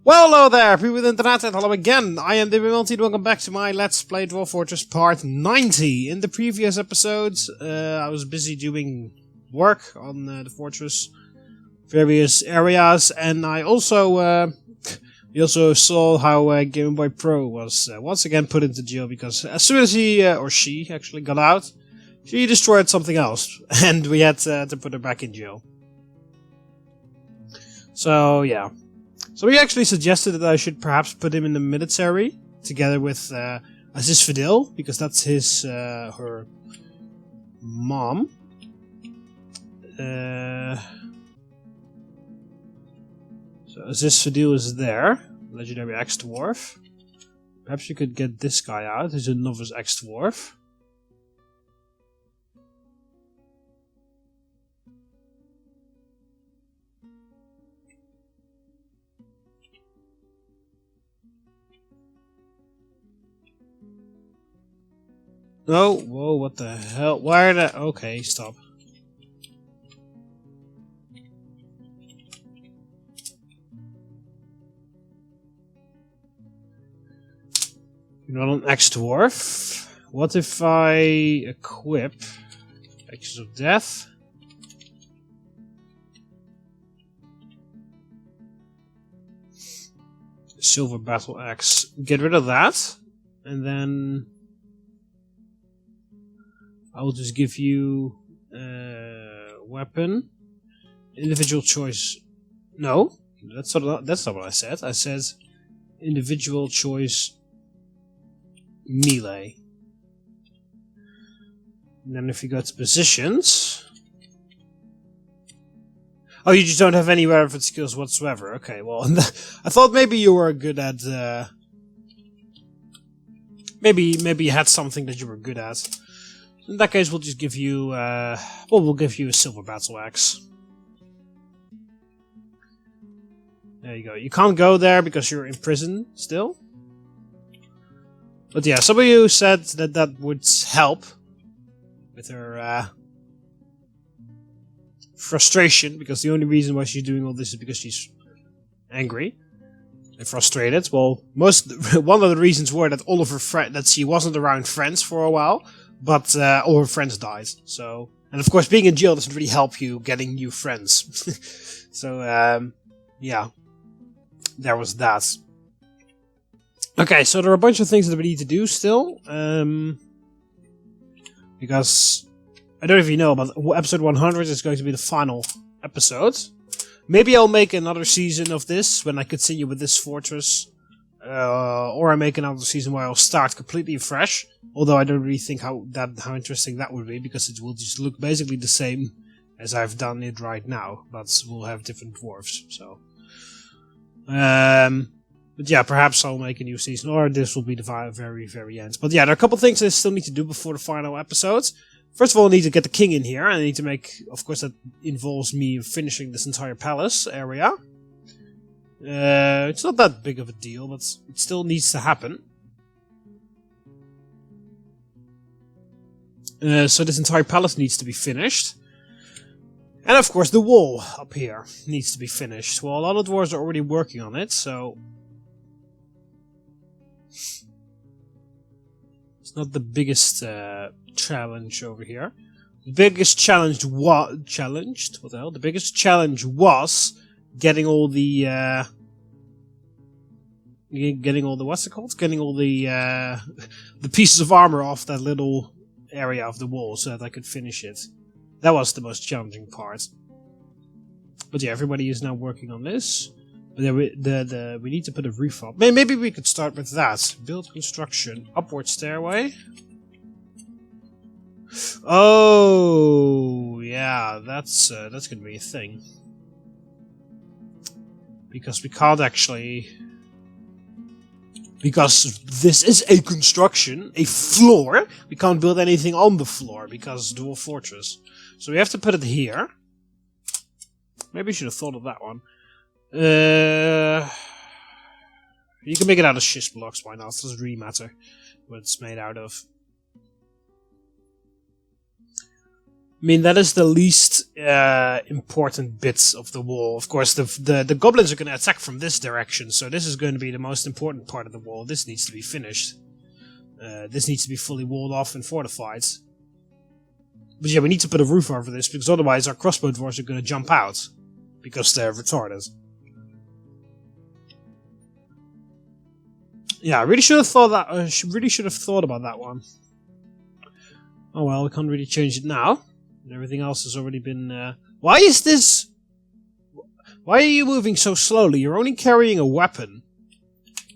Well, hello there, people with internet, and hello again. I am TheMBmulti, welcome back to my Let's Play Dwarf Fortress Part 90. In the previous episodes, I was busy doing work on the fortress, various areas, and I also, we also saw how Game Boy Pro was once again put into jail, because as soon as he, or she, actually got out, she destroyed something else, and we had to put her back in jail. So, yeah. So he actually suggested that I should perhaps put him in the military, together with Aziz Fadil, because that's his, her mom. So Aziz Fadil is there, legendary ex-dwarf. Perhaps you could get this guy out, he's a novice ex-dwarf. No, whoa, what the hell? Why are that? Okay, stop. You're not an ex-dwarf. What if I equip Axes of Death? Silver Battle Axe. Get rid of that, and then I will just give you weapon, individual choice. No, that's not what I said. I said individual choice melee. And then if you go to positions, oh, you just don't have any relevant skills whatsoever. Okay, well, I thought maybe you were good at. Maybe you had something that you were good at. In that case, we'll just give you, we'll give you a silver battle axe. There you go. You can't go there because you're in prison still. But yeah, some of you said that that would help with her frustration, because the only reason why she's doing all this is because she's angry and frustrated. Well, one of the reasons were that all of her that she wasn't around friends for a while. But all her friends died, so... And of course, being in jail doesn't really help you getting new friends. So, yeah. There was that. Okay, so there are a bunch of things that we need to do still. Because... I don't know if you know, but episode 100 is going to be the final episode. Maybe I'll make another season of this, when I continue with this fortress. Or I make another season where I'll start completely fresh. Although I don't really think how interesting that would be, because it will just look basically the same as I've done it right now, but we'll have different dwarves. So, but yeah, perhaps I'll make a new season, or this will be the very end. But yeah, there are a couple things I still need to do before the final episodes. First of all, I need to get the king in here, and I need to make, of course, that involves me finishing this entire palace area. It's not that big of a deal, but it still needs to happen. So this entire palace needs to be finished. And of course the wall up here needs to be finished. Well, a lot of dwarves are already working on it, so... It's not the biggest challenge over here. The biggest challenge was... What the hell? The biggest challenge was getting all the... what's it called? Getting all the pieces of armor off that little area of the wall so that I could finish it. That was the most challenging part. But yeah, everybody is now working on this. But yeah, we need to put a roof up. Maybe we could start with that. Build construction. Upward stairway. Oh, yeah, that's gonna be a thing. Because we can't actually... Because this is a construction, a floor. We can't build anything on the floor because Dwarf Fortress. So we have to put it here. Maybe we should have thought of that one. You can make it out of schist blocks, why not? It doesn't really matter what it's made out of. I mean, that is the least important bits of the wall. Of course, the goblins are going to attack from this direction, so this is going to be the most important part of the wall. This needs to be finished. This needs to be fully walled off and fortified. But yeah, we need to put a roof over this, because otherwise our crossbow dwarves are going to jump out. Because they're retarded. Yeah, I really should have thought that. Really should have thought about that one. Oh well, we can't really change it now. Everything else has already been... Why is this... Why are you moving so slowly? You're only carrying a weapon.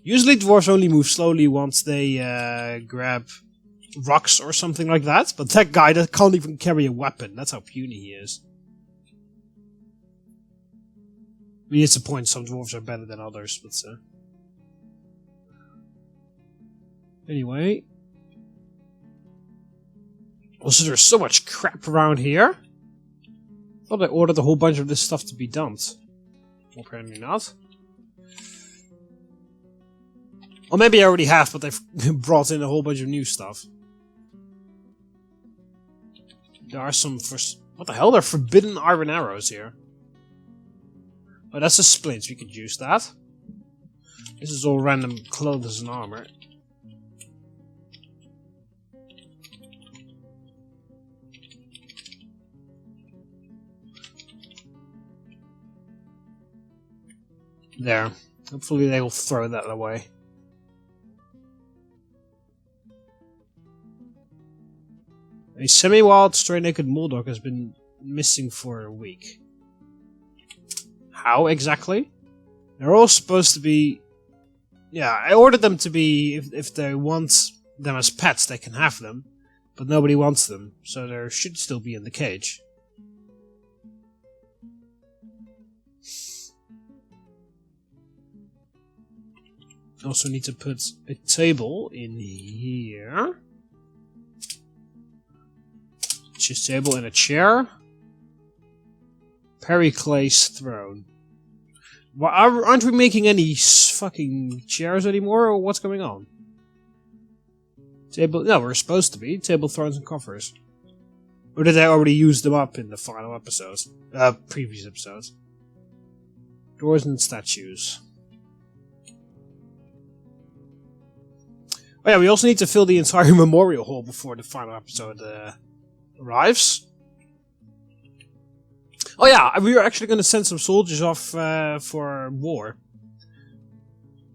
Usually dwarves only move slowly once they grab rocks or something like that. But that guy that can't even carry a weapon. That's how puny he is. I mean, it's a point. Some dwarves are better than others, but... Anyway... Also, there's so much crap around here. I thought I ordered a whole bunch of this stuff to be dumped. Apparently not. Or maybe I already have, but they've brought in a whole bunch of new stuff. There are some... What the hell? There are forbidden iron arrows here. Oh, that's a splint. We could use that. This is all random clothes and armor. There. Hopefully they will throw that away. A semi-wild stray-naked mulldog has been missing for a week. How exactly? They're all supposed to be... Yeah, I ordered them to be... If they want them as pets, they can have them. But nobody wants them, so they should still be in the cage. Also need to put a table in here. Just table and a chair. Pericles throne. Well, aren't we making any fucking chairs anymore, or what's going on? Table? No, we're supposed to be. Table, thrones, and coffers. Or did I already use them up in the final episodes? Previous episodes. Doors and statues. Oh yeah, we also need to fill the entire memorial hall before the final episode arrives. Oh yeah, we are actually going to send some soldiers off for war.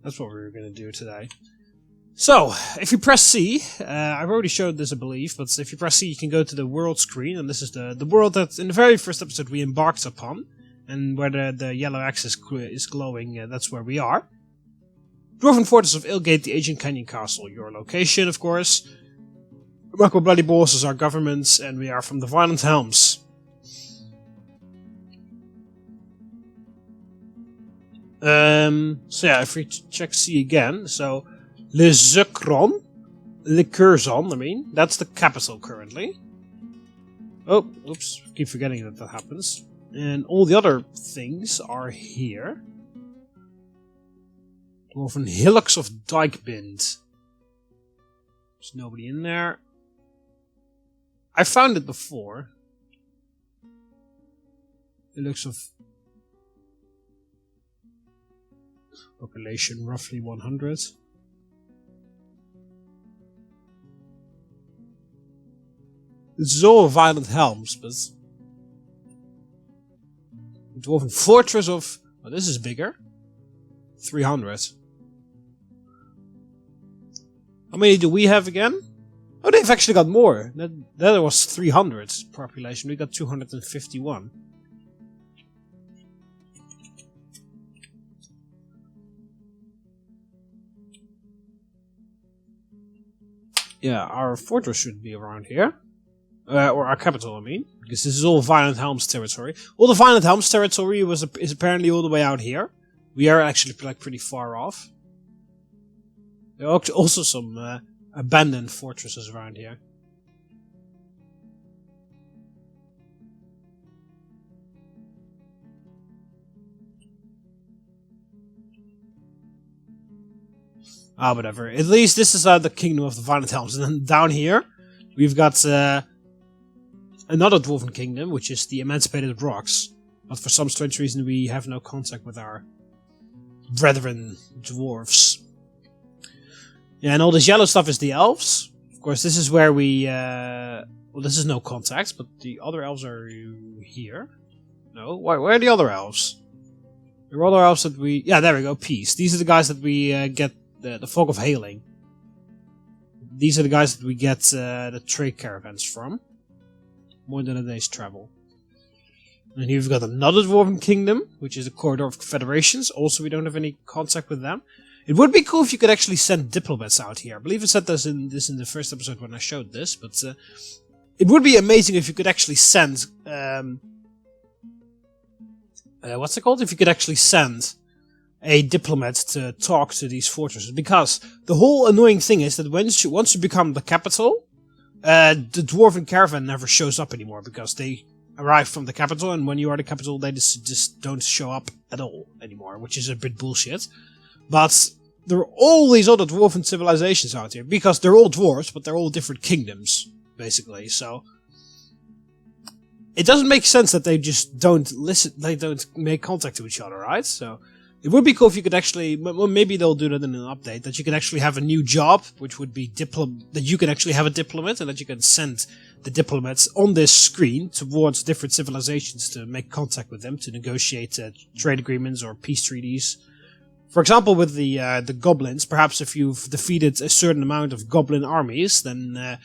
That's what we were going to do today. So, if you press C, I've already showed this I believe, but if you press C you can go to the world screen, and this is the world that in the very first episode we embarked upon, and where the yellow axis is glowing, that's where we are. Dwarf Fortress of Ilgate, the ancient canyon castle. Your location, of course. Marco Bloody Balls is our government, and we are from the Violent Helms. So yeah, if we check C again, so Le Curzon, I mean, that's the capital currently. Oh, oops, keep forgetting that happens. And all the other things are here. Dwarven Hillocks of Dikebind. There's nobody in there. I found it before. Hillocks of population roughly 100. This is all Violent Helms, but the Dwarf Fortress of... Oh, this is bigger. 300. How many do we have again? Oh, they've actually got more. That was 300 population. We got 251. Yeah, our fortress should be around here. Or our capital, I mean. Because this is all Violent Helms territory. All the Violent Helms territory is apparently all the way out here. We are actually like pretty far off. There are also some abandoned fortresses around here. Ah, whatever. At least this is the kingdom of the Violent Helms. And then down here, we've got another Dwarven kingdom, which is the Emancipated Rocks. But for some strange reason we have no contact with our brethren Dwarves. Yeah, and all this yellow stuff is the elves. Of course, this is where we... well, this is no contact, but the other elves are here. No? Where are the other elves? There are other elves that we... Yeah, there we go, peace. These are the guys that we get the Fog of Hailing. These are the guys that we get the trade caravans from. More than a day's travel. And here we've got another Dwarven kingdom, which is a corridor of confederations. Also, we don't have any contact with them. It would be cool if you could actually send diplomats out here. I believe I said this in the first episode when I showed this, but it would be amazing if you could actually send... what's it called? If you could actually send a diplomat to talk to these fortresses. Because the whole annoying thing is that once you become the capital, the Dwarven caravan never shows up anymore, because they arrive from the capital, and when you are the capital, they just don't show up at all anymore, which is a bit bullshit. But there are all these other Dwarven civilizations out here, because they're all dwarves, but they're all different kingdoms, basically, so... It doesn't make sense that they just don't listen, they don't make contact to each other, right? So, it would be cool if you could actually, well, maybe they'll do that in an update, that you can actually have a new job, which would be that you can actually have a diplomat, and that you can send the diplomats on this screen towards different civilizations to make contact with them, to negotiate trade agreements or peace treaties. For example, with the Goblins, perhaps if you've defeated a certain amount of Goblin armies, then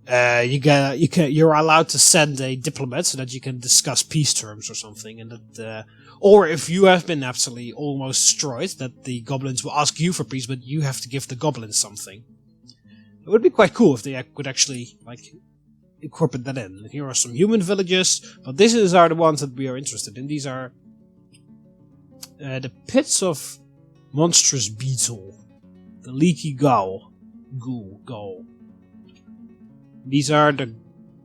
you're allowed to send a diplomat so that you can discuss peace terms or something, and that, or if you have been absolutely almost destroyed, that the Goblins will ask you for peace, but you have to give the Goblins something. It would be quite cool if they could actually, like, incorporate that in. And here are some human villages, but these are the ones that we are interested in. These are the pits of monstrous beetle, the leaky ghoul. These are the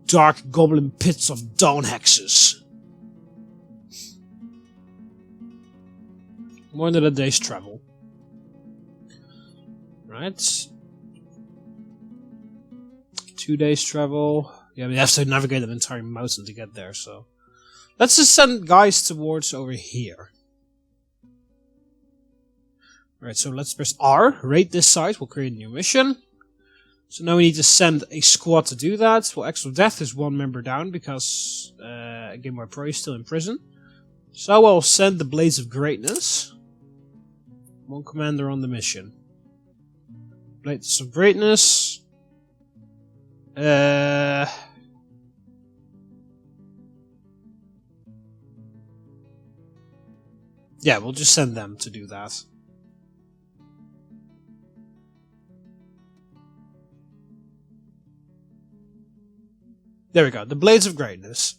dark goblin pits of dawn hexes. More than a day's travel. Right. 2 days travel. Yeah, we have to navigate an entire mountain to get there, so... Let's just send guys towards over here. Right, so let's press R, raid this site, we'll create a new mission. So now we need to send a squad to do that. Well, Extra Death is one member down because Game Boy Pro is still in prison. So I'll send the Blades of Greatness. One commander on the mission. Blades of Greatness. Yeah, we'll just send them to do that. There we go, the Blades of Greatness.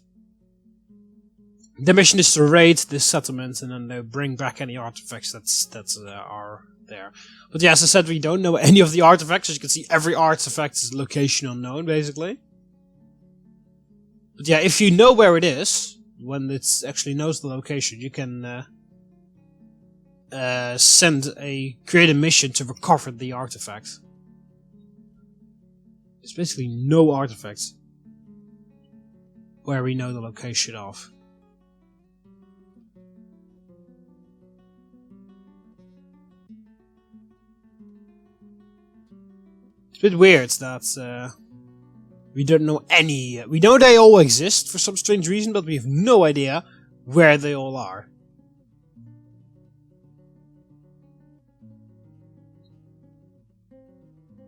The mission is to raid this settlement and then bring back any artifacts that are there. But yeah, as I said, we don't know any of the artifacts. As you can see, every artifact is location unknown, basically. But yeah, if you know where it is, when it actually knows the location, you can create a mission to recover the artifact. There's basically no artifacts where we know the location of. It's a bit weird that we don't know any... we know they all exist for some strange reason, but we have no idea where they all are.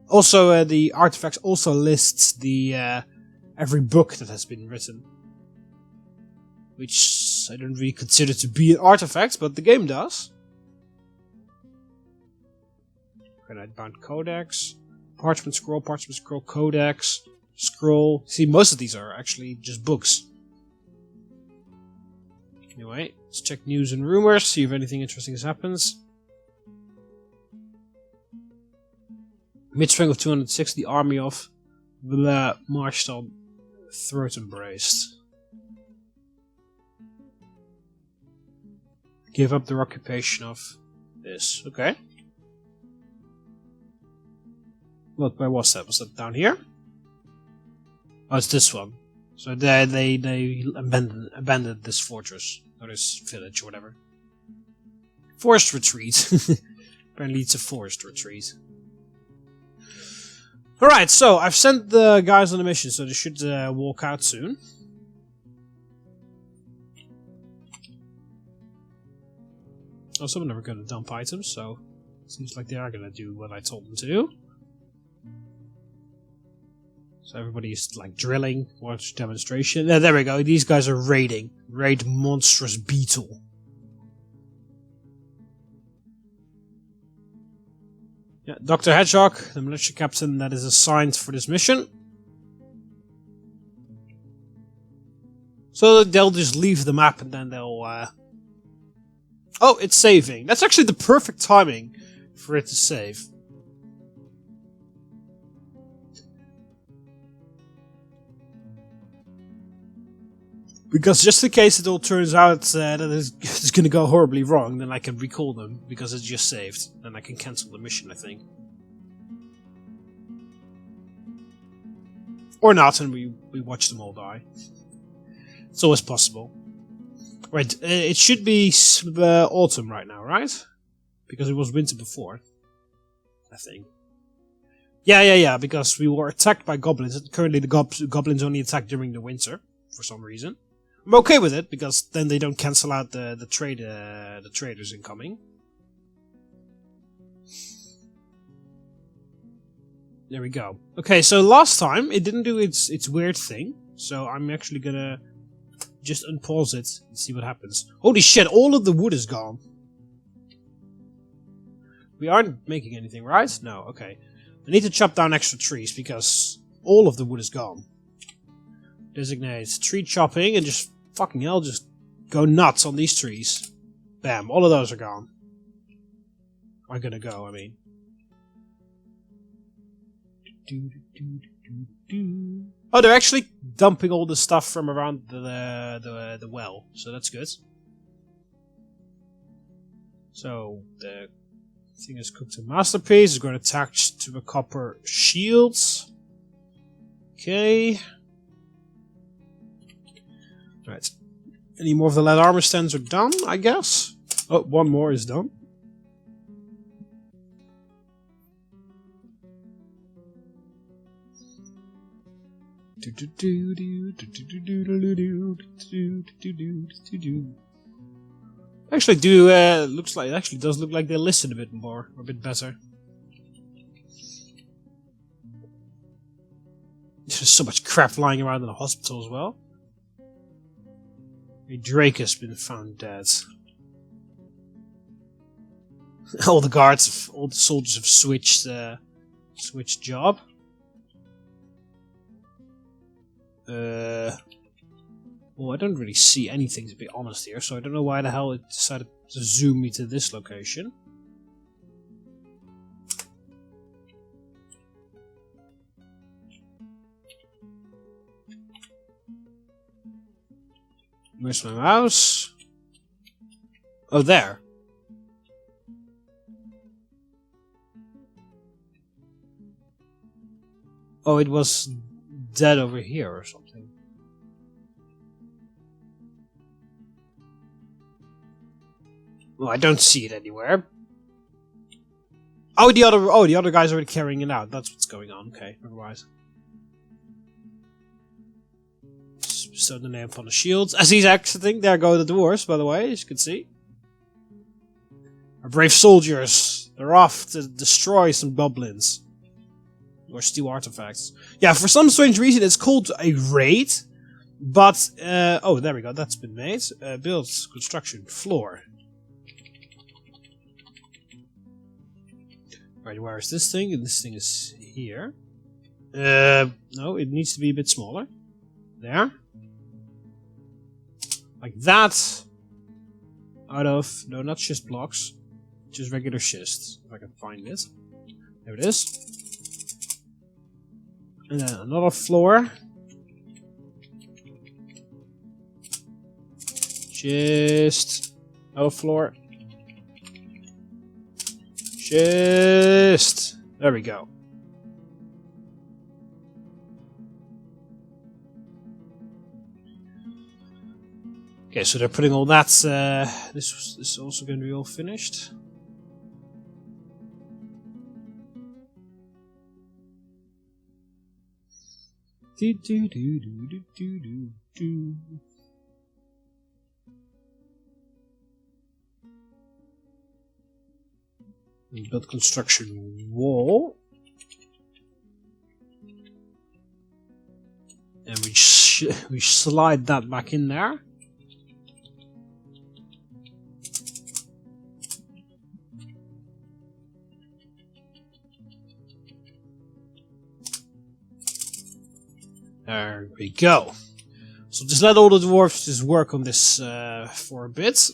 Also, the artifacts also lists the every book that has been written, which I don't really consider to be an artifact, but the game does. Granite-bound codex, parchment scroll, codex, scroll. See, most of these are actually just books. Anyway, let's check news and rumors, see if anything interesting happens. Mid-strength of 206, the army of the marched on throat embraced. Give up their occupation of this. Okay. What, where was that? Was that down here? Oh, it's this one. So they abandoned this fortress, or this village, or whatever. Forced retreat. Apparently it's a forced retreat. Alright, so I've sent the guys on the mission, so they should walk out soon. Also, I'm never going to dump items, so seems like they are going to do what I told them to do. So everybody's like drilling, watch demonstration. There we go, these guys are raiding. Raid monstrous beetle. Yeah, Dr. Hedgehog, the militia captain that is assigned for this mission. So they'll just leave the map and then they'll... Oh, it's saving. That's actually the perfect timing for it to save. Because just in case it all turns out that it's going to go horribly wrong, then I can recall them, because it's just saved. Then I can cancel the mission, I think. Or not, and we watch them all die. It's always possible. Right, it should be autumn right now, right? Because it was winter before, I think. Yeah, because we were attacked by goblins. Currently the goblins only attack during the winter, for some reason. I'm okay with it, because then they don't cancel out the traders incoming. There we go. Okay, so last time it didn't do its weird thing, so I'm actually gonna just unpause it and see what happens. Holy shit, all of the wood is gone. We aren't making anything, right? No, okay. I need to chop down extra trees, because all of the wood is gone. Designate tree chopping and just fucking hell, just go nuts on these trees. Bam, all of those are gone. Are gonna go, I mean. Oh, they're actually dumping all the stuff from around the well, so that's good. So the thing is cooked to masterpiece. It's going to attach to the copper shields. Okay. Right. Any more of the lead armor stands are done, I guess. Oh, one more is done. Actually, looks like it actually does look like they listen a bit more, a bit better. There's so much crap lying around in the hospital as well. A drake has been found dead. All the guards, all the soldiers have switched job. Well, I don't really see anything, to be honest here, so I don't know why the hell it decided to zoom me to this location. Where's my mouse? Oh, there. Oh, it was dead over here or something. Well, I don't see it anywhere. Oh, the other guy's already carrying it out. That's what's going on. Okay, never mind. Bestow the name upon the shields. As he's exiting, there go the dwarves, by the way, as you can see. Our brave soldiers. They're off to destroy some goblins. Or steal artifacts. Yeah, for some strange reason it's called a raid. But, oh, there we go. That's been made. Build, construction, floor. Right, where is this thing? And this thing is here. No, it needs to be a bit smaller. There. Like that. Out of, no, not schist blocks. Just regular schist. If I can find it. There it is. And then another floor. Schist. Another floor. Schist. There we go. Okay, so they're putting all that. This is also going to be all finished. Do do do do do do do do. We build construction wall, and we slide that back in there. There we go. So just let all the dwarves just work on this for a bit.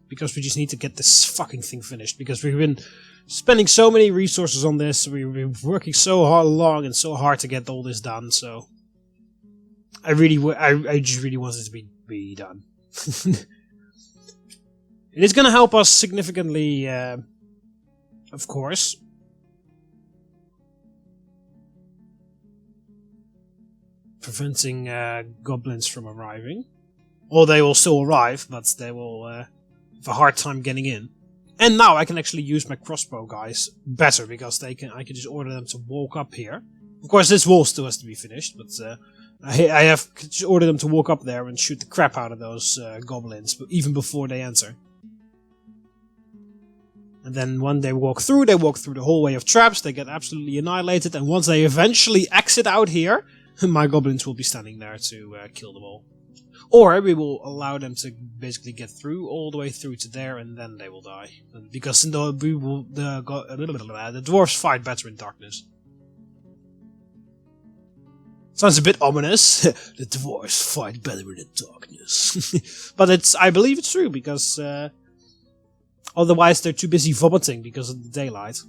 Because we just need to get this fucking thing finished. Because we've been spending so many resources on this. We've been working so long and so hard to get all this done. So I just really want it to be done. It is going to help us significantly, of course. Preventing goblins from arriving. Or they will still arrive, but they will have a hard time getting in. And now I can actually use my crossbow guys better, because I can just order them to walk up here. Of course, this wall still has to be finished, but I have just ordered them to walk up there and shoot the crap out of those goblins, but even before they enter. And then when they walk through the hallway of traps, they get absolutely annihilated, and once they eventually exit out here, my goblins will be standing there to kill them all. Or we will allow them to basically get through, all the way through to there, and then they will die. Because the dwarves fight better in darkness. Sounds a bit ominous. The dwarves fight better in the darkness. But I believe it's true, because otherwise they're too busy vomiting because of the daylight.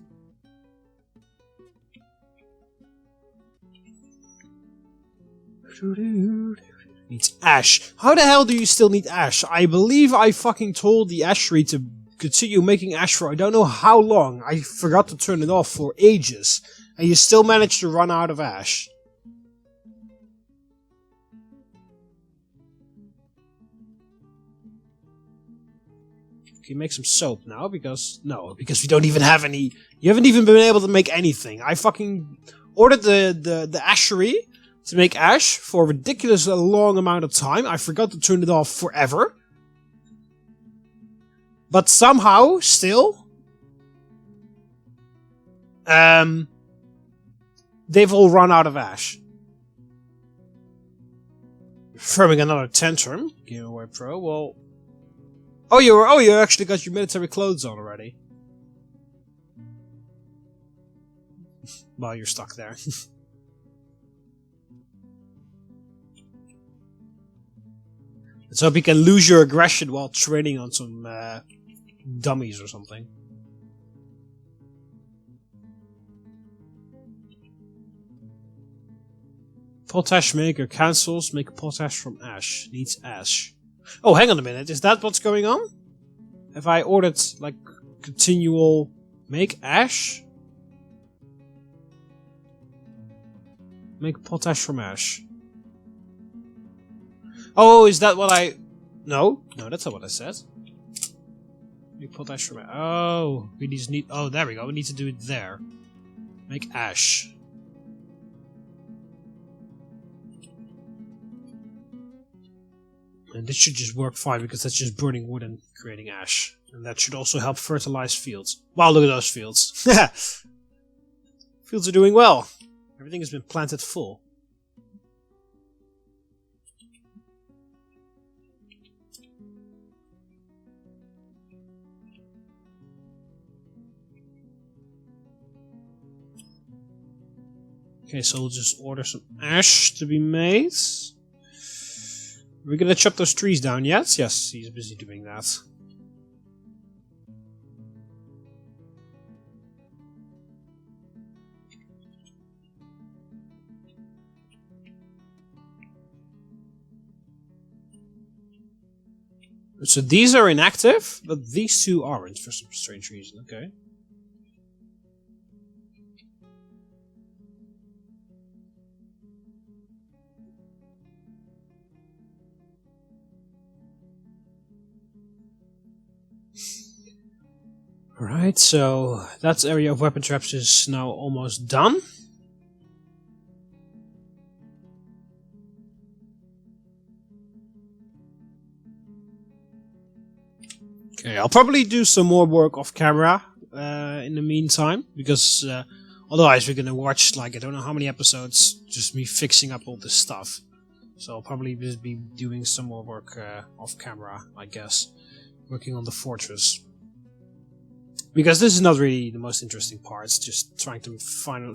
Needs ash. How the hell do you still need ash? I believe I fucking told the ashery to continue making ash for I don't know how long. I forgot to turn it off for ages. And you still managed to run out of ash. Can you make some soap now? Because we don't even have any. You haven't even been able to make anything. I fucking ordered the ashery to make ash for a ridiculously long amount of time. I forgot to turn it off forever. But somehow, still, they've all run out of ash. Forming another tantrum. Giveaway Pro. Well, you actually got your military clothes on already. Well, you're stuck there. Let's hope you can lose your aggression while training on some dummies or something. Potash maker cancels. Make potash from ash. Needs ash. Oh, hang on a minute. Is that what's going on? Have I ordered, like, continual make ash? Make potash from ash. Oh, is that what I... No, that's not what I said. Make potash from ash. Oh, we just need... Oh, there we go. We need to do it there. Make ash. And this should just work fine, because that's just burning wood and creating ash. And that should also help fertilize fields. Wow, look at those fields. Fields are doing well. Everything has been planted full. Okay, so we'll just order some ash to be made. Are we gonna chop those trees down yet? Yes, he's busy doing that. So these are inactive, but these two aren't for some strange reason. Okay. Alright, so that area of weapon traps is now almost done. Okay, I'll probably do some more work off camera in the meantime, because otherwise we're gonna watch like I don't know how many episodes just me fixing up all this stuff. So I'll probably just be doing some more work off camera, I guess, working on the fortress. Because this is not really the most interesting part. It's just trying to trying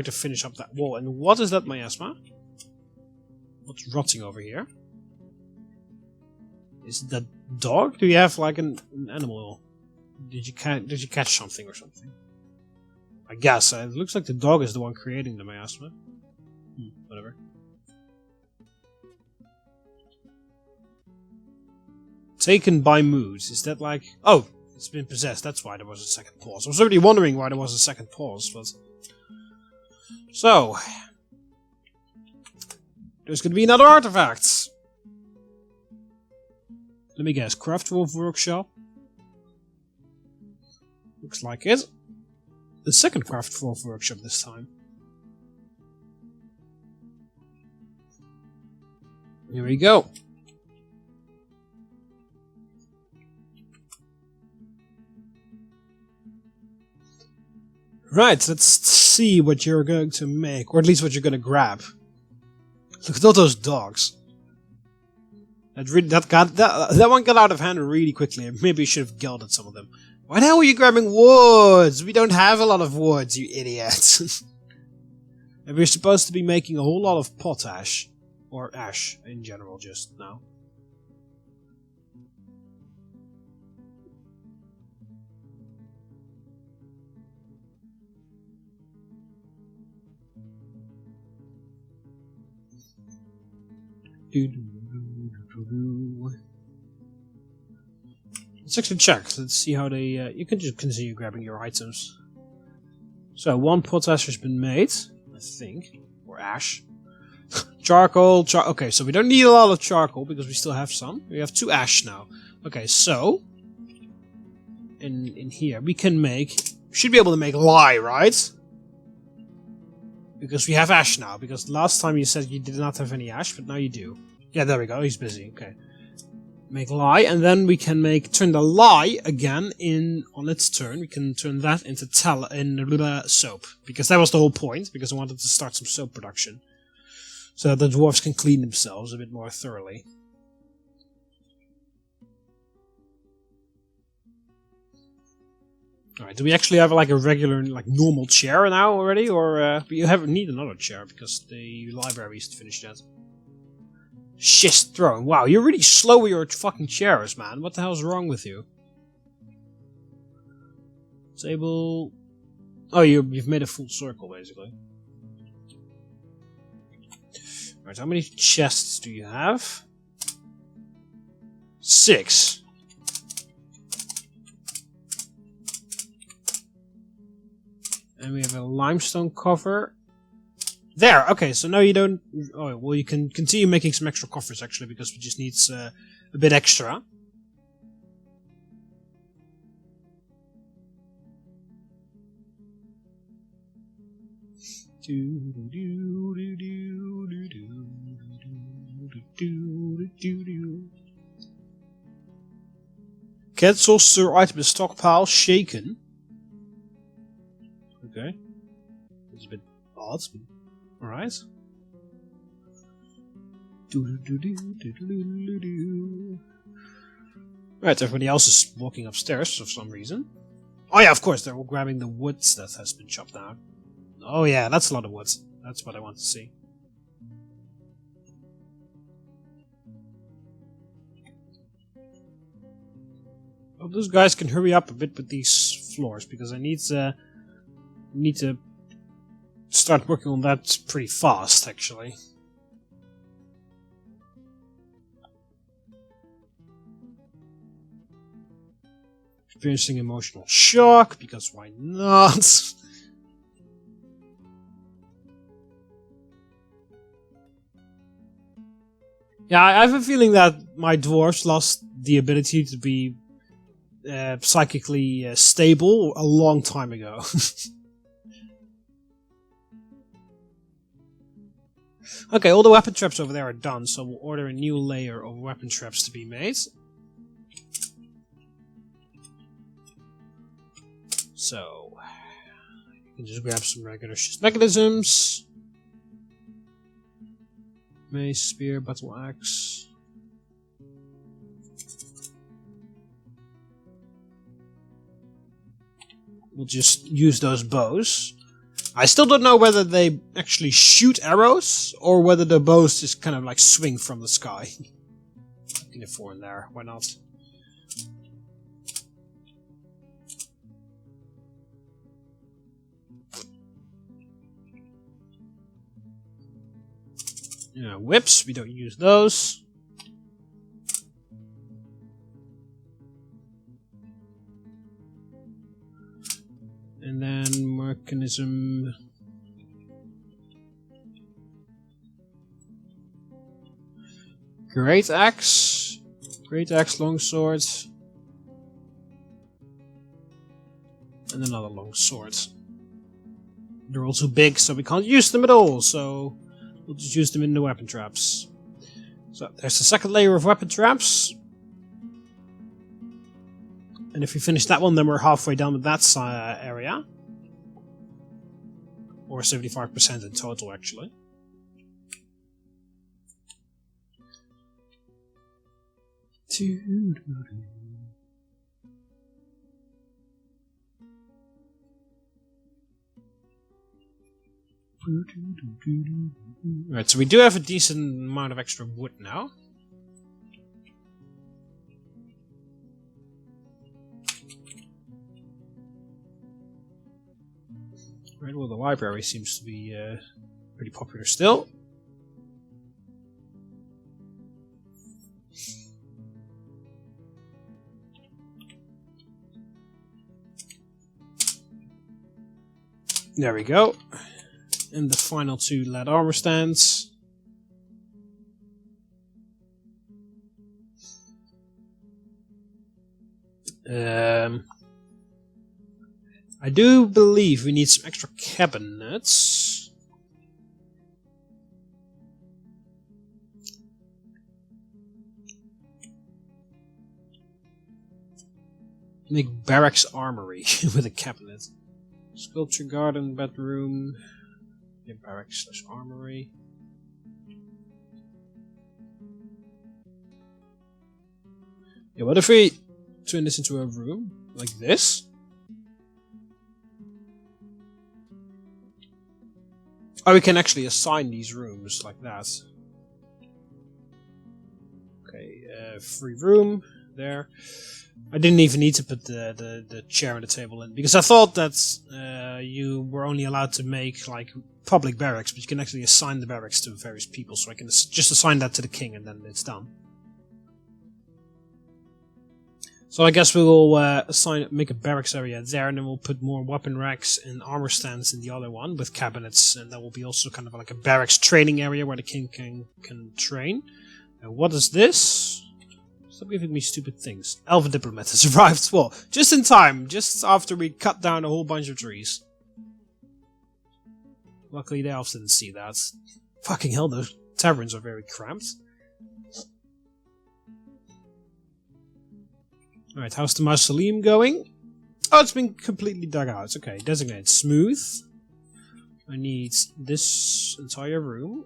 to finish up that wall. And what is that miasma? What's rotting over here? Is that dog? Do you have like an animal? Did you catch something or something? I guess it looks like the dog is the one creating the miasma. Whatever. Taken by moods. Is that like? Oh, it's been possessed. That's why there was a second pause. I was already wondering why there was a second pause, but so there's going to be another artifact. Let me guess. Craft Wolf Workshop. Looks like it. The second Craft Wolf Workshop this time. Here we go. Right, let's see what you're going to make, or at least what you're going to grab. Look at all those dogs. That one got out of hand really quickly. Maybe you should have gelded some of them. Why the hell are you grabbing woods? We don't have a lot of woods, you idiot. And we're supposed to be making a whole lot of potash. Or ash, in general, just now. Let's actually check. Let's see how they... you can just continue grabbing your items. So, one potash has been made, I think. Or ash. Charcoal, okay, so we don't need a lot of charcoal because we still have some. We have 2 ash now. Okay, so in here we can make, should be able to make lye, right? Because we have ash now. Because last time you said you did not have any ash, but now you do. Yeah, there we go. He's busy. Okay, make lye, and then we can turn the lye again on its turn. We can turn that into soap, because that was the whole point. Because I wanted to start some soap production. So that the dwarves can clean themselves a bit more thoroughly. Alright, do we actually have like a regular, like normal chair now already? Or you need another chair because the library is finished yet. Schist throne. Wow, you're really slow with your fucking chairs, man. What the hell's wrong with you? Table... Oh, you've made a full circle, basically. Right, how many chests do you have? 6. And we have a limestone cover. There! Okay, so now you don't... Oh, well, you can continue making some extra covers, actually, because we just need a bit extra. Cancel store item in stockpile shaken. Okay. That's a bit odd. Alright. Right, everybody else is walking upstairs for some reason. Oh yeah, of course, they're all grabbing the woods that has been chopped down. Oh yeah, that's a lot of woods. That's what I want to see. Well, those guys can hurry up a bit with these floors, because I need to start working on that pretty fast, actually. Experiencing emotional shock, because why not? Yeah, I have a feeling that my dwarves lost the ability to be psychically stable a long time ago. Okay, all the weapon traps over there are done, so we'll order a new layer of weapon traps to be made. So, you can just grab some regular mechanisms. Mace, spear, battle axe. We'll just use those bows. I still don't know whether they actually shoot arrows or whether the bows just kind of like swing from the sky. Get a 4 in there, why not? Yeah, whips, we don't use those. And then mechanism. Great axe, longsword, and another longsword. They're all too big, so we can't use them at all. So we'll just use them in the weapon traps. So there's the second layer of weapon traps. And if we finish that one, then we're halfway down with that area. Or 75% in total, actually. Right, so we do have a decent amount of extra wood now. Right, well, the library seems to be pretty popular still. There we go. And the final 2 lead armor stands. I do believe we need some extra cabinets. Make barracks armory with a cabinet. Sculpture garden, bedroom. Yeah, barracks / armory. Yeah, what if we turn this into a room like this? Oh, we can actually assign these rooms like that. Okay, free room there. I didn't even need to put the chair and the table in, because I thought that you were only allowed to make like public barracks, but you can actually assign the barracks to various people, so I can just assign that to the king and then it's done. So I guess we will make a barracks area there, and then we'll put more weapon racks and armor stands in the other one with cabinets, and that will be also kind of like a barracks training area where the king can train. And what is this? Stop giving me stupid things. Elven diplomat has arrived. Well, just in time, just after we cut down a whole bunch of trees. Luckily the elves didn't see that. Fucking hell, those taverns are very cramped. Alright, how's the mausoleum going? Oh, it's been completely dug out. Okay, designate smooth. I need this entire room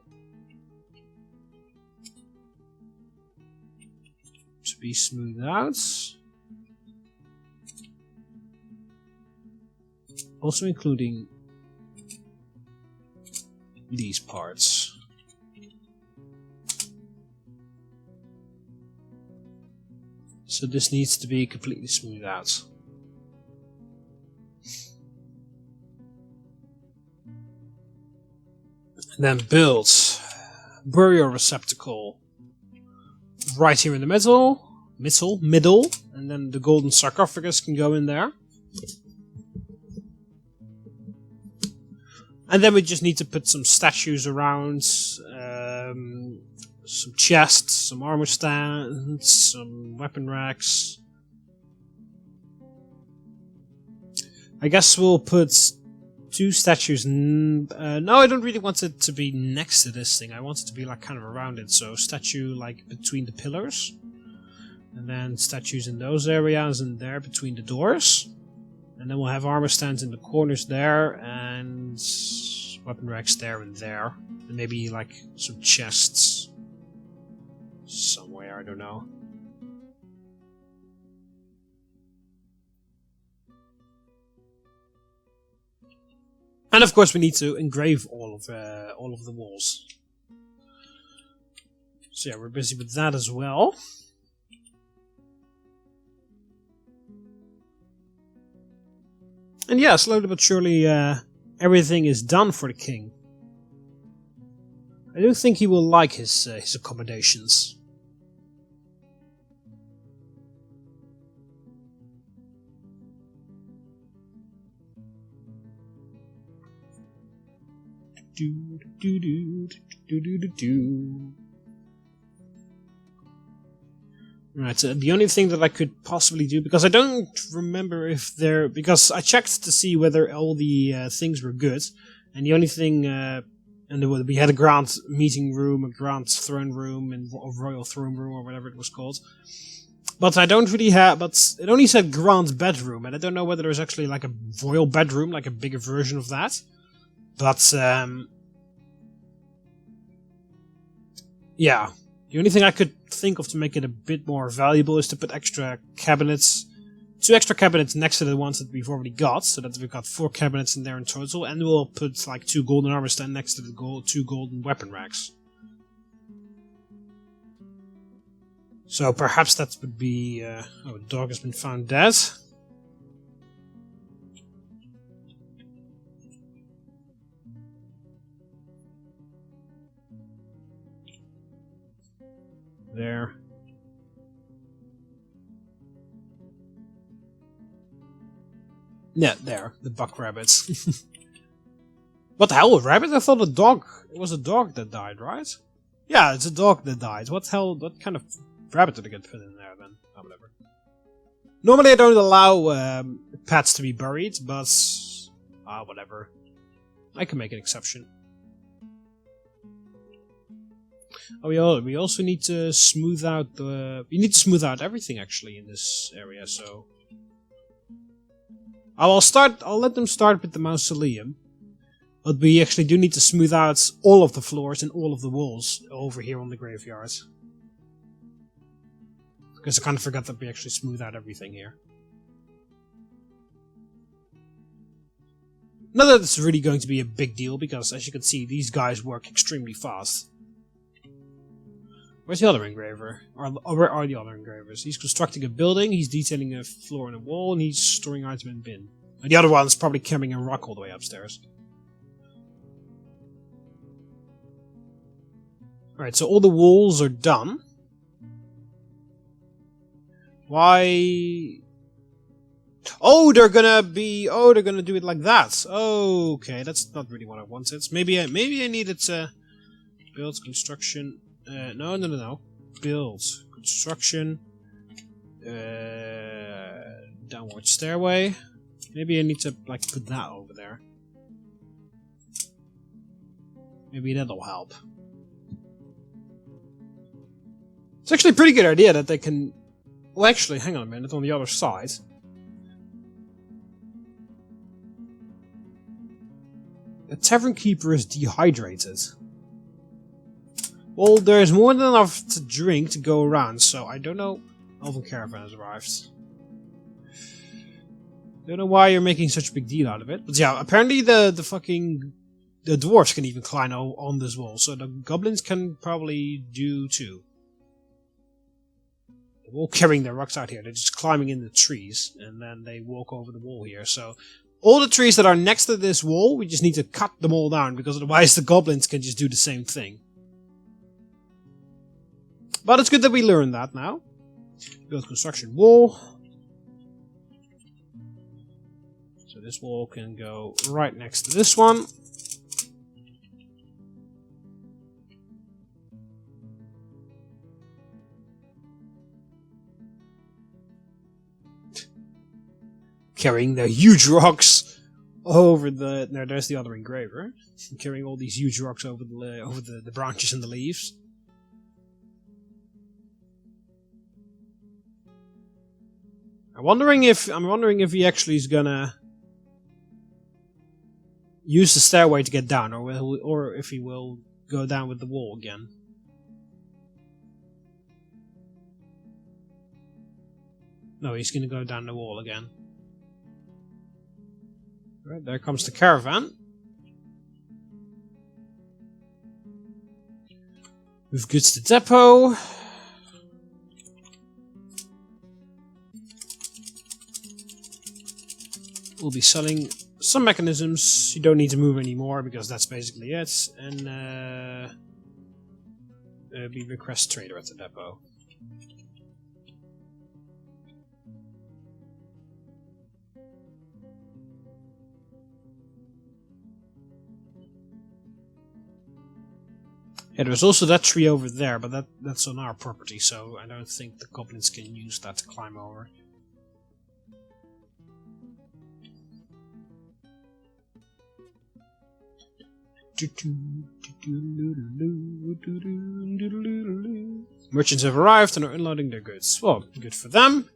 to be smoothed out. Also including these parts. So this needs to be completely smoothed out. And then build burial receptacle right here in the middle, and then the golden sarcophagus can go in there. And then we just need to put some statues around, some chests, some armor stands, some weapon racks. I guess we'll put 2 statues. No, I don't really want it to be next to this thing. I want it to be like kind of around it. So statue like between the pillars. And then statues in those areas and there between the doors. And then we'll have armor stands in the corners there. And weapon racks there and there. And maybe like some chests somewhere, I don't know. And of course we need to engrave all of the walls. So yeah, we're busy with that as well. And yeah, slowly but surely everything is done for the king. I do think he will like his accommodations. Right, so the only thing that I could possibly do, because I don't remember if there, because I checked to see whether all the things were good, and the only thing, and we had a grand meeting room, a grand throne room, and a royal throne room, or whatever it was called. But I don't really have, but it only said grand bedroom, and I don't know whether there's actually like a royal bedroom, like a bigger version of that. But, yeah. The only thing I could think of to make it a bit more valuable is to put extra cabinets, 2 extra cabinets next to the ones that we've already got, so that we've got 4 cabinets in there in total, and we'll put like 2 golden armor stands next to the 2 golden weapon racks. So perhaps that would be... oh, the dog has been found dead. There. Yeah, there. The buck rabbits. What the hell, a rabbit? I thought it was a dog that died, right? Yeah, it's a dog that died. What kind of rabbit did I get put in there then? Oh, whatever. Normally I don't allow pets to be buried, but... whatever. I can make an exception. Oh, we also need to smooth out the... We need to smooth out everything, actually, in this area, so... I'll let them start with the mausoleum. But we actually do need to smooth out all of the floors and all of the walls over here on the graveyard. Because I kind of forgot that we actually smooth out everything here. Not that it's really going to be a big deal, because as you can see, these guys work extremely fast. Where's the other engraver? Where are the other engravers? He's constructing a building, he's detailing a floor and a wall, and he's storing item in bin. And the other one's probably carrying a rock all the way upstairs. Alright, so all the walls are done. Why... Oh, they're gonna do it like that. Okay, that's not really what I wanted. Maybe I needed to build construction... No. Build. Construction. Downward stairway. Maybe I need to, like, put that over there. Maybe that'll help. It's actually a pretty good idea that they can... Well, actually, hang on a minute, on the other side. The tavern keeper is dehydrated. Well, there's more than enough to drink to go around, so I don't know... Elven caravan has arrived. Don't know why you're making such a big deal out of it. But yeah, apparently the dwarves can even climb on this wall, so the goblins can probably do too. They're all carrying their rocks out here. They're just climbing in the trees, and then they walk over the wall here. So all the trees that are next to this wall, we just need to cut them all down, because otherwise the goblins can just do the same thing. But it's good that we learned that now. Build construction wall. So this wall can go right next to this one. carrying the huge rocks over the... No, there's the other engraver. Carrying all these huge rocks over the branches and the leaves. I'm wondering if he actually is gonna use the stairway to get down, or if he will go down with the wall again. No, he's gonna go down the wall again. Right, there comes the caravan. With goods to depot. We'll be selling some mechanisms. You don't need to move anymore because that's basically it. And we request trader at the depot. Yeah, there's also that tree over there, but that's on our property, so I don't think the goblins can use that to climb over. Merchants have arrived and are unloading their goods. Well, good for them.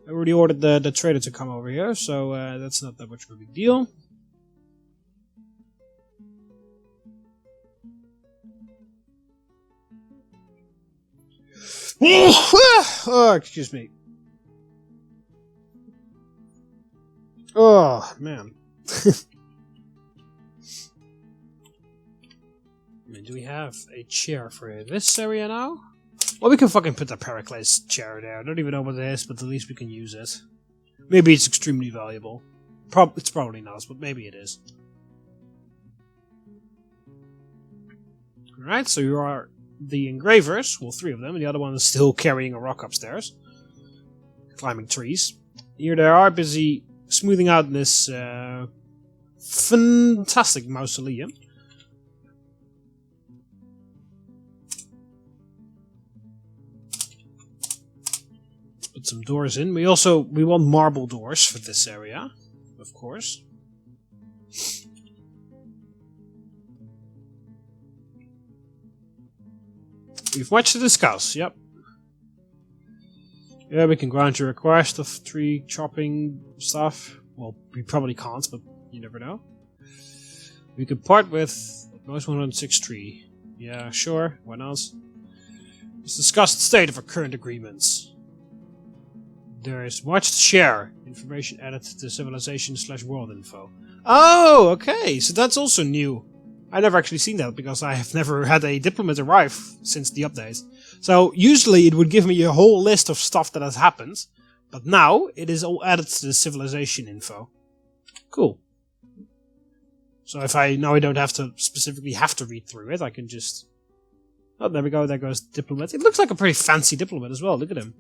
I already ordered the trader to come over here, so that's not that much of a big deal. Oh, excuse me. Oh, man. Do we have a chair for this area now? Well, we can fucking put the Pericles chair there. I don't even know what it is, but at least we can use it. Maybe it's extremely valuable. It's probably not, but maybe it is. Alright, so you are the engravers, well, 3 of them, and the other one is still carrying a rock upstairs. Climbing trees. Here they are, busy smoothing out this fantastic mausoleum. Let's put some doors in. We want marble doors for this area, of course. We've much to discuss, yep. Yeah, we can grant your request of tree chopping stuff. Well, we probably can't, but you never know. We could part with at most 106 tree. Yeah, sure, why not? Let's discuss the state of our current agreements. There is much to share. Information added to civilization/world info. Oh, okay, so that's also new. I've never actually seen that because I have never had a diplomat arrive since the update. So usually it would give me a whole list of stuff that has happened, but now it is all added to the civilization info. Cool. So if I don't have to specifically read through it, I can just... Oh, there we go, there goes the diplomat. It looks like a pretty fancy diplomat as well, look at him.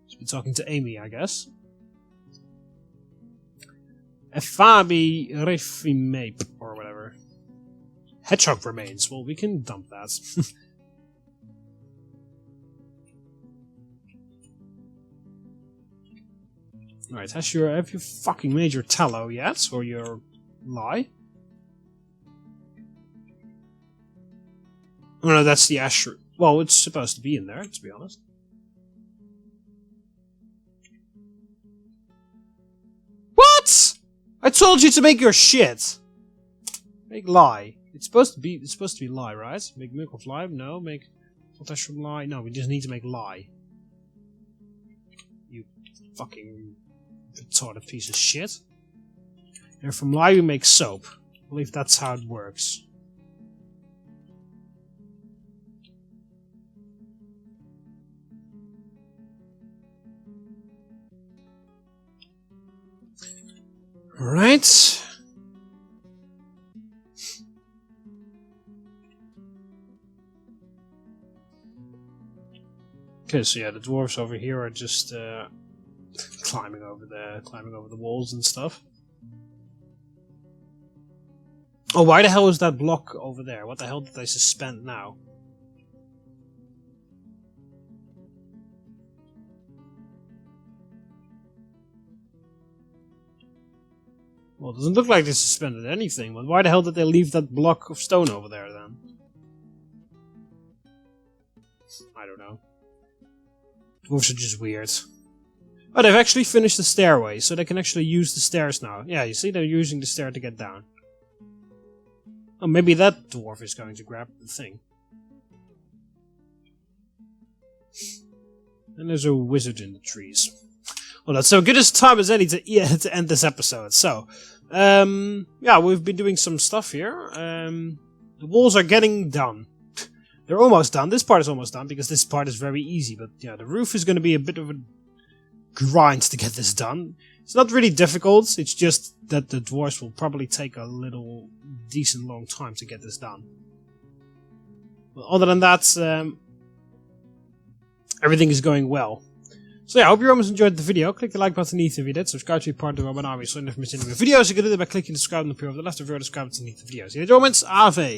He's been talking to Amy, I guess. Fabi Refimape, or whatever. Hedgehog remains. Well, we can dump that. Alright, have you fucking made your tallow yet? Or your lye? Oh no, that's the ash. Well, it's supposed to be in there, to be honest. What? I told you to make your shit! Make lye. It's supposed to be lye, right? Make milk of lye? No, make potash from lye? No, we just need to make lye. You fucking retarded piece of shit. And from lye we make soap. I believe that's how it works. Alright. Okay, so yeah, the dwarves over here are just climbing over the walls and stuff. Oh, why the hell is that block over there? What the hell did they suspend now? Well, it doesn't look like they suspended anything, but why the hell did they leave that block of stone over there then? I don't know. Dwarves are just weird. Oh, they've actually finished the stairway, so they can actually use the stairs now. Yeah, you see, they're using the stair to get down. Oh, maybe that dwarf is going to grab the thing. And there's a wizard in the trees. Well, that's so good as time as any to end this episode. So, yeah, we've been doing some stuff here. The walls are getting done. They're almost done. This part is almost done because this part is very easy. But yeah, the roof is going to be a bit of a grind to get this done. It's not really difficult. It's just that the dwarves will probably take a little decent long time to get this done. But other than that, everything is going well. So yeah, I hope you almost enjoyed the video. Click the like button underneath if you did. Subscribe to be part of the Roman army so you never miss any of the videos. You can do that by clicking the subscribe button on the left of your subscribe underneath the videos. See you, Romans. Ave.